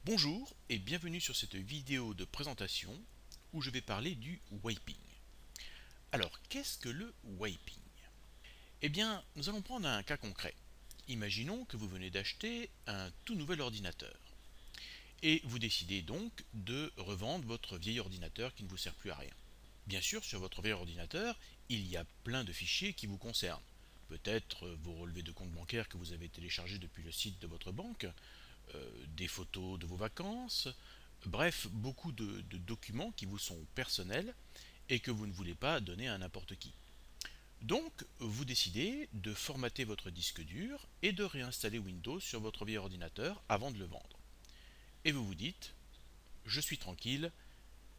Bonjour et bienvenue sur cette vidéo de présentation où je vais parler du wiping. Alors, qu'est-ce que le wiping? Eh bien, nous allons prendre un cas concret. Imaginons que vous venez d'acheter un tout nouvel ordinateur et vous décidez donc de revendre votre vieil ordinateur qui ne vous sert plus à rien. Bien sûr, sur votre vieil ordinateur, il y a plein de fichiers qui vous concernent. Peut-être vos relevés de compte bancaire que vous avez téléchargés depuis le site de votre banque, des photos de vos vacances, bref, beaucoup de documents qui vous sont personnels et que vous ne voulez pas donner à n'importe qui. Donc, vous décidez de formater votre disque dur et de réinstaller Windows sur votre vieil ordinateur avant de le vendre. Et vous vous dites, je suis tranquille,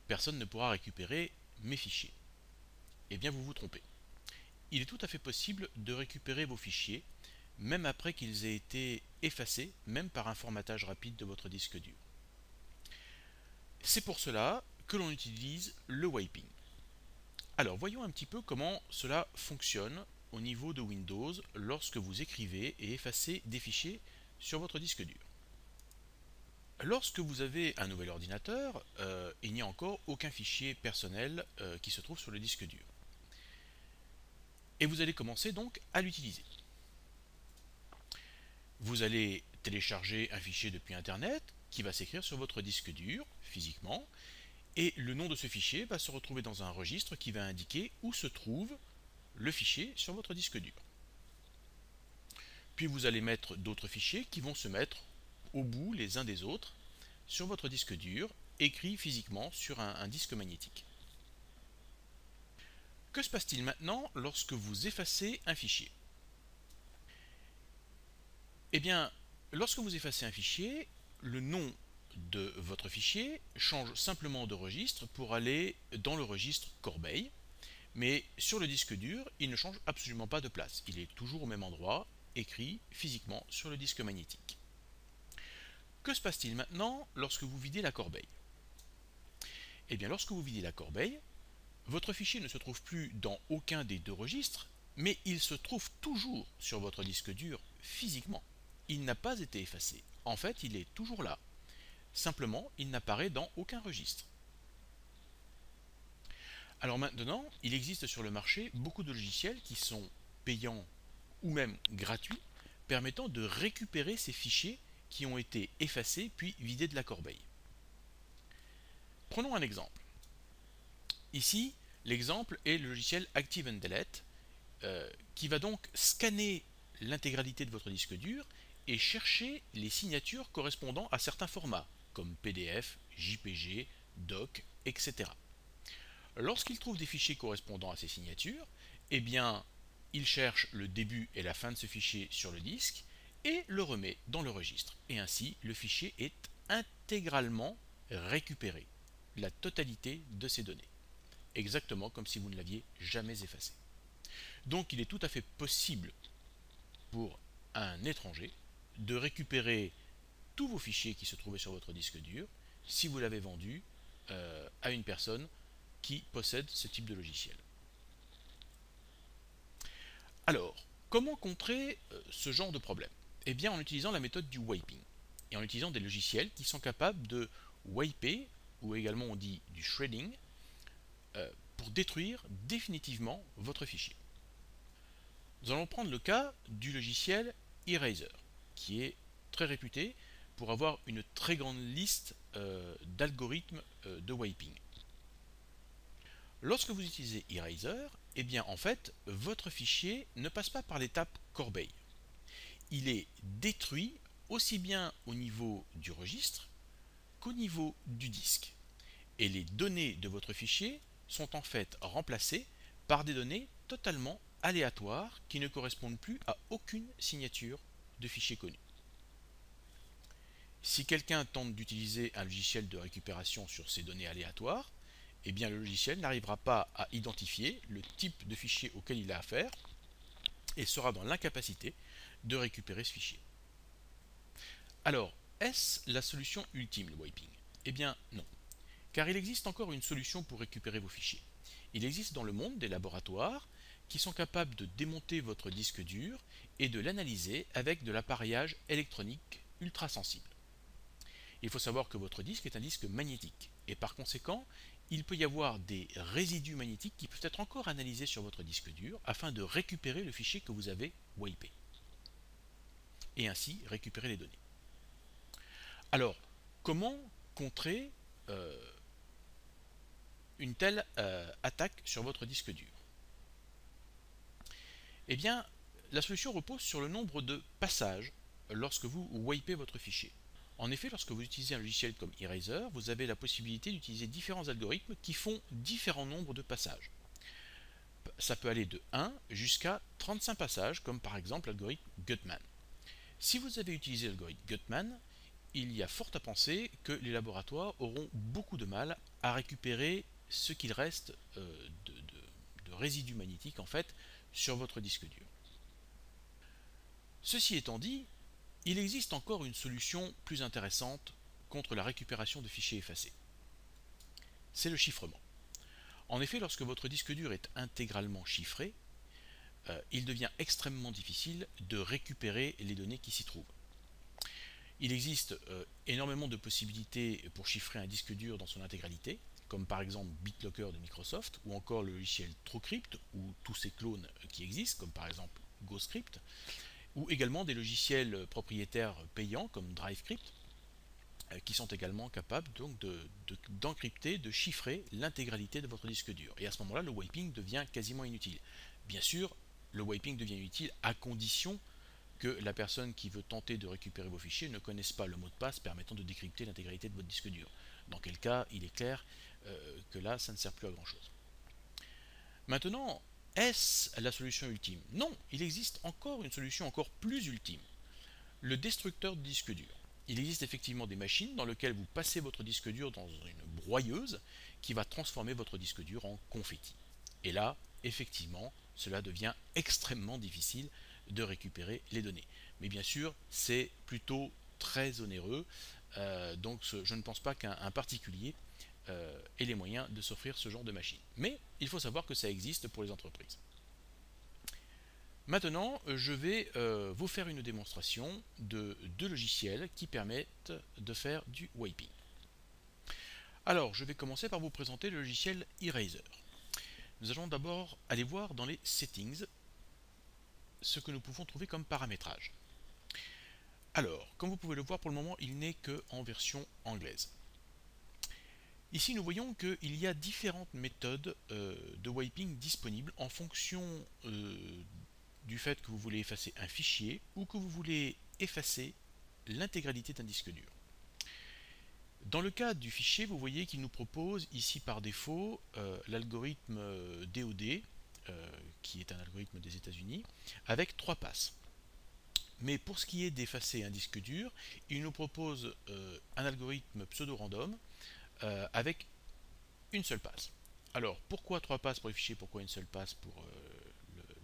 personne ne pourra récupérer mes fichiers. Eh bien, vous vous trompez. Il est tout à fait possible de récupérer vos fichiers, même après qu'ils aient été effacés, même par un formatage rapide de votre disque dur. C'est pour cela que l'on utilise le wiping. Alors voyons un petit peu comment cela fonctionne au niveau de Windows lorsque vous écrivez et effacez des fichiers sur votre disque dur. Lorsque vous avez un nouvel ordinateur, il n'y a encore aucun fichier personnel qui se trouve sur le disque dur. Et vous allez commencer donc à l'utiliser. Vous allez télécharger un fichier depuis Internet qui va s'écrire sur votre disque dur physiquement, et le nom de ce fichier va se retrouver dans un registre qui va indiquer où se trouve le fichier sur votre disque dur. Puis vous allez mettre d'autres fichiers qui vont se mettre au bout les uns des autres sur votre disque dur, écrit physiquement sur un disque magnétique. Que se passe-t-il maintenant lorsque vous effacez un fichier? Eh bien, lorsque vous effacez un fichier, le nom de votre fichier change simplement de registre pour aller dans le registre corbeille, mais sur le disque dur, il ne change absolument pas de place. Il est toujours au même endroit, écrit physiquement sur le disque magnétique. Que se passe-t-il maintenant lorsque vous videz la corbeille? Eh bien, lorsque vous videz la corbeille, votre fichier ne se trouve plus dans aucun des deux registres, mais il se trouve toujours sur votre disque dur physiquement. Il n'a pas été effacé. En fait, il est toujours là. Simplement, il n'apparaît dans aucun registre. Alors maintenant, il existe sur le marché beaucoup de logiciels qui sont payants ou même gratuits, permettant de récupérer ces fichiers qui ont été effacés puis vidés de la corbeille. Prenons un exemple. Ici, l'exemple est le logiciel Active and Delete, qui va donc scanner l'intégralité de votre disque dur et chercher les signatures correspondant à certains formats, comme PDF, JPG, Doc, etc. Lorsqu'il trouve des fichiers correspondant à ces signatures, eh bien, il cherche le début et la fin de ce fichier sur le disque et le remet dans le registre. Et ainsi, le fichier est intégralement récupéré, la totalité de ces données, exactement comme si vous ne l'aviez jamais effacé. Donc il est tout à fait possible pour un étranger de récupérer tous vos fichiers qui se trouvaient sur votre disque dur si vous l'avez vendu à une personne qui possède ce type de logiciel. Alors, comment contrer ce genre de problème? Eh bien en utilisant la méthode du wiping et en utilisant des logiciels qui sont capables de wiper, ou également on dit du shredding, pour détruire définitivement votre fichier. Nous allons prendre le cas du logiciel Eraser, qui est très réputé pour avoir une très grande liste d'algorithmes de wiping. Lorsque vous utilisez Eraser, eh bien en fait, votre fichier ne passe pas par l'étape corbeille. Il est détruit aussi bien au niveau du registre qu'au niveau du disque. Et les données de votre fichier sont en fait remplacées par des données totalement aléatoires qui ne correspondent plus à aucune signature de fichier connu. Si quelqu'un tente d'utiliser un logiciel de récupération sur ces données aléatoires, eh bien le logiciel n'arrivera pas à identifier le type de fichier auquel il a affaire et sera dans l'incapacité de récupérer ce fichier. Alors, est-ce la solution ultime, le wiping? Eh bien non, car il existe encore une solution pour récupérer vos fichiers. Il existe dans le monde des laboratoires qui sont capables de démonter votre disque dur et de l'analyser avec de l'appareillage électronique ultra sensible. Il faut savoir que votre disque est un disque magnétique, et par conséquent, il peut y avoir des résidus magnétiques qui peuvent être encore analysés sur votre disque dur afin de récupérer le fichier que vous avez wipé, et ainsi récupérer les données. Alors, comment contrer une telle attaque sur votre disque dur? Eh bien, la solution repose sur le nombre de passages lorsque vous wipez votre fichier. En effet, lorsque vous utilisez un logiciel comme Eraser, vous avez la possibilité d'utiliser différents algorithmes qui font différents nombres de passages. Ça peut aller de 1 jusqu'à 35 passages, comme par exemple l'algorithme Gutman. Si vous avez utilisé l'algorithme Gutman, il y a fort à penser que les laboratoires auront beaucoup de mal à récupérer ce qu'il reste de résidus magnétiques en fait sur votre disque dur. Ceci étant dit, il existe encore une solution plus intéressante contre la récupération de fichiers effacés. C'est le chiffrement. En effet, lorsque votre disque dur est intégralement chiffré, il devient extrêmement difficile de récupérer les données qui s'y trouvent. Il existe énormément de possibilités pour chiffrer un disque dur dans son intégralité, comme par exemple BitLocker de Microsoft, ou encore le logiciel TrueCrypt, ou tous ces clones qui existent, comme par exemple GoScript, ou également des logiciels propriétaires payants comme DriveCrypt, qui sont également capables donc d'encrypter, de chiffrer l'intégralité de votre disque dur. Et à ce moment-là, le wiping devient quasiment inutile. Bien sûr, le wiping devient utile à condition que la personne qui veut tenter de récupérer vos fichiers ne connaisse pas le mot de passe permettant de décrypter l'intégralité de votre disque dur. Dans quel cas, il est clair que là, ça ne sert plus à grand chose. Maintenant, est-ce la solution ultime? Non, il existe encore une solution encore plus ultime. Le destructeur de disque dur. Il existe effectivement des machines dans lesquelles vous passez votre disque dur dans une broyeuse qui va transformer votre disque dur en confetti. Et là, effectivement, cela devient extrêmement difficile de récupérer les données. Mais bien sûr, c'est plutôt très onéreux, donc je ne pense pas qu'un particulier ait les moyens de s'offrir ce genre de machine. Mais il faut savoir que ça existe pour les entreprises. Maintenant, je vais vous faire une démonstration de deux logiciels qui permettent de faire du wiping. Alors, je vais commencer par vous présenter le logiciel Eraser. Nous allons d'abord aller voir dans les settings ce que nous pouvons trouver comme paramétrage. Alors, comme vous pouvez le voir, pour le moment, il n'est qu'en version anglaise. Ici, nous voyons qu'il y a différentes méthodes de wiping disponibles en fonction du fait que vous voulez effacer un fichier ou que vous voulez effacer l'intégralité d'un disque dur. Dans le cas du fichier, vous voyez qu'il nous propose ici par défaut l'algorithme DOD, qui est un algorithme des États-Unis, avec 3 passes. Mais pour ce qui est d'effacer un disque dur, il nous propose un algorithme pseudo-random avec une seule passe. Alors, pourquoi 3 passes pour les fichiers, pourquoi une seule passe pour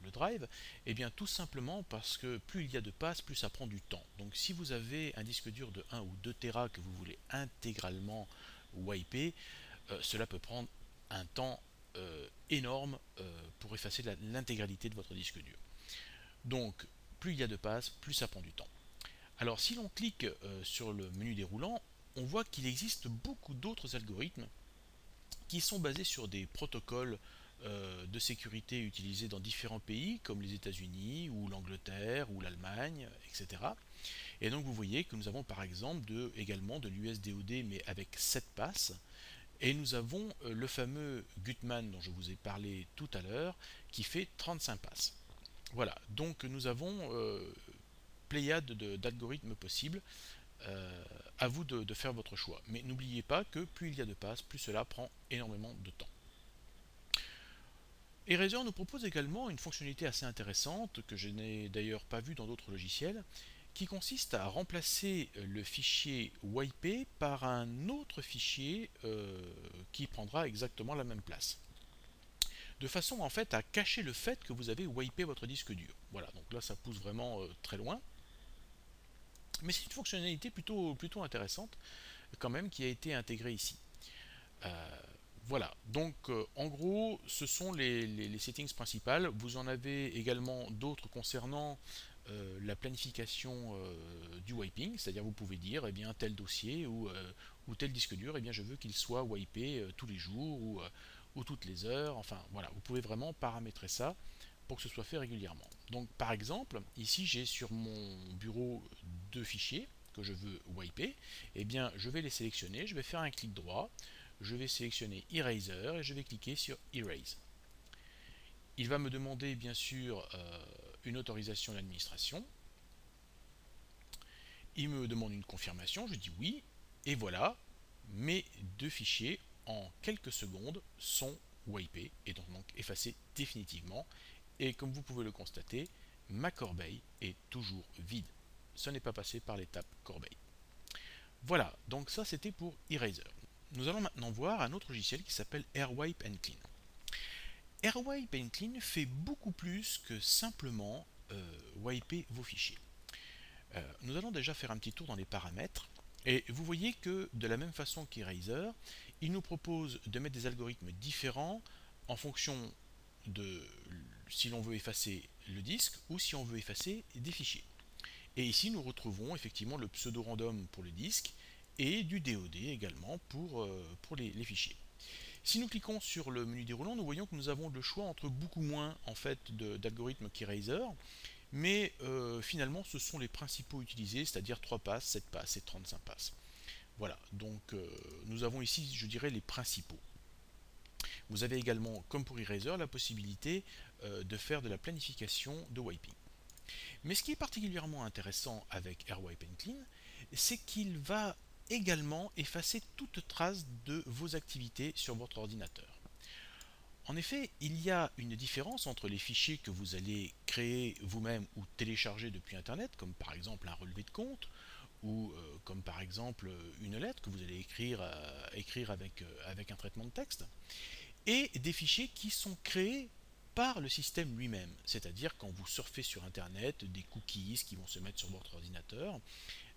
le drive? Eh bien, tout simplement parce que plus il y a de passes, plus ça prend du temps. Donc, si vous avez un disque dur de 1 ou 2 Tera que vous voulez intégralement wiper, cela peut prendre un temps énorme pour effacer l'intégralité de votre disque dur. Donc, plus il y a de passes, plus ça prend du temps. Alors, si l'on clique sur le menu déroulant, on voit qu'il existe beaucoup d'autres algorithmes qui sont basés sur des protocoles de sécurité utilisés dans différents pays comme les États-Unis ou l'Angleterre ou l'Allemagne, etc. Et donc vous voyez que nous avons par exemple également de l'USDOD mais avec 7 passes, et nous avons le fameux Gutman dont je vous ai parlé tout à l'heure qui fait 35 passes. Voilà, donc nous avons pléiade d'algorithmes possibles. À vous de faire votre choix. Mais n'oubliez pas que plus il y a de passes, plus cela prend énormément de temps. Eraser nous propose également une fonctionnalité assez intéressante que je n'ai d'ailleurs pas vue dans d'autres logiciels, qui consiste à remplacer le fichier wipé par un autre fichier qui prendra exactement la même place. De façon en fait à cacher le fait que vous avez wipé votre disque dur. Voilà, donc là ça pousse vraiment très loin. Mais c'est une fonctionnalité plutôt intéressante quand même qui a été intégrée ici. Voilà, donc en gros ce sont les settings principales. Vous en avez également d'autres concernant la planification du wiping, c'est-à-dire vous pouvez dire, eh bien, tel dossier ou tel disque dur, eh bien, je veux qu'il soit wipé tous les jours ou toutes les heures. Enfin, voilà, vous pouvez vraiment paramétrer ça pour que ce soit fait régulièrement. Donc, par exemple, ici, j'ai sur mon bureau deux fichiers que je veux wiper. Eh bien, je vais les sélectionner, je vais faire un clic droit, je vais sélectionner Eraser et je vais cliquer sur Erase. Il va me demander bien sûr une autorisation d'administration. Il me demande une confirmation, je dis oui, et voilà, mes deux fichiers en quelques secondes sont wipés et donc effacés définitivement. Et comme vous pouvez le constater, ma corbeille est toujours vide. Ce n'est pas passé par l'étape corbeille. Voilà, donc ça c'était pour Eraser. Nous allons maintenant voir un autre logiciel qui s'appelle AirWipe and Clean. AirWipe and Clean fait beaucoup plus que simplement wiper vos fichiers. Nous allons déjà faire un petit tour dans les paramètres. Et vous voyez que de la même façon qu'Eraser, il nous propose de mettre des algorithmes différents en fonction de si l'on veut effacer le disque ou si on veut effacer des fichiers. Et ici nous retrouvons effectivement le pseudo-random pour le disque et du DOD également pour les fichiers. Si nous cliquons sur le menu déroulant, nous voyons que nous avons le choix entre beaucoup moins en fait d'algorithmes qu'Eraser, mais finalement ce sont les principaux utilisés, c'est-à-dire 3 passes, 7 passes et 35 passes. Voilà, donc nous avons ici, je dirais, les principaux. Vous avez également, comme pour Eraser, la possibilité de faire de la planification de wiping. Mais ce qui est particulièrement intéressant avec AirWipe and Clean, c'est qu'il va également effacer toute trace de vos activités sur votre ordinateur. En effet, il y a une différence entre les fichiers que vous allez créer vous-même ou télécharger depuis Internet, comme par exemple un relevé de compte, ou comme par exemple une lettre que vous allez écrire avec un traitement de texte, et des fichiers qui sont créés par le système lui-même, c'est-à-dire quand vous surfez sur Internet, des cookies qui vont se mettre sur votre ordinateur,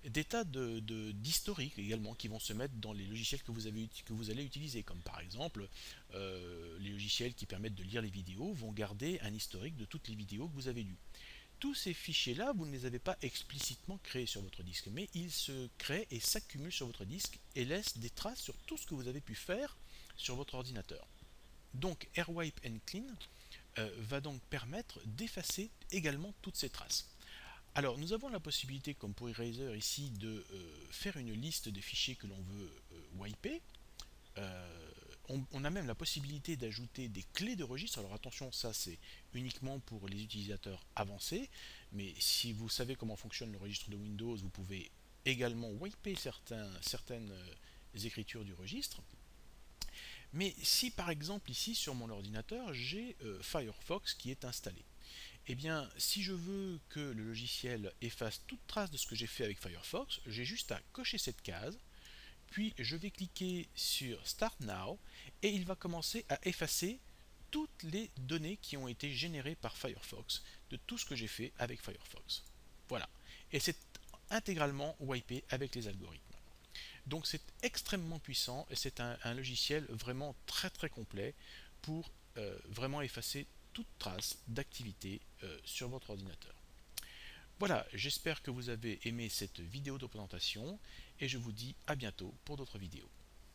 des tas d'historiques également qui vont se mettre dans les logiciels que vous allez utiliser, comme par exemple les logiciels qui permettent de lire les vidéos vont garder un historique de toutes les vidéos que vous avez lues. Tous ces fichiers-là, vous ne les avez pas explicitement créés sur votre disque, mais ils se créent et s'accumulent sur votre disque et laissent des traces sur tout ce que vous avez pu faire sur votre ordinateur. Donc AirWipe and Clean va donc permettre d'effacer également toutes ces traces. Alors nous avons la possibilité, comme pour Eraser ici, de faire une liste des fichiers que l'on veut wiper. On a même la possibilité d'ajouter des clés de registre. Alors attention, ça c'est uniquement pour les utilisateurs avancés, mais si vous savez comment fonctionne le registre de Windows, vous pouvez également wiper certaines écritures du registre. Mais si par exemple ici sur mon ordinateur j'ai Firefox qui est installé, eh bien si je veux que le logiciel efface toute trace de ce que j'ai fait avec Firefox, j'ai juste à cocher cette case, puis je vais cliquer sur Start Now et il va commencer à effacer toutes les données qui ont été générées par Firefox, de tout ce que j'ai fait avec Firefox. Voilà, et c'est intégralement wipé avec les algorithmes. Donc c'est extrêmement puissant et c'est un logiciel vraiment très très complet pour vraiment effacer toute trace d'activité sur votre ordinateur. Voilà, j'espère que vous avez aimé cette vidéo de présentation et je vous dis à bientôt pour d'autres vidéos.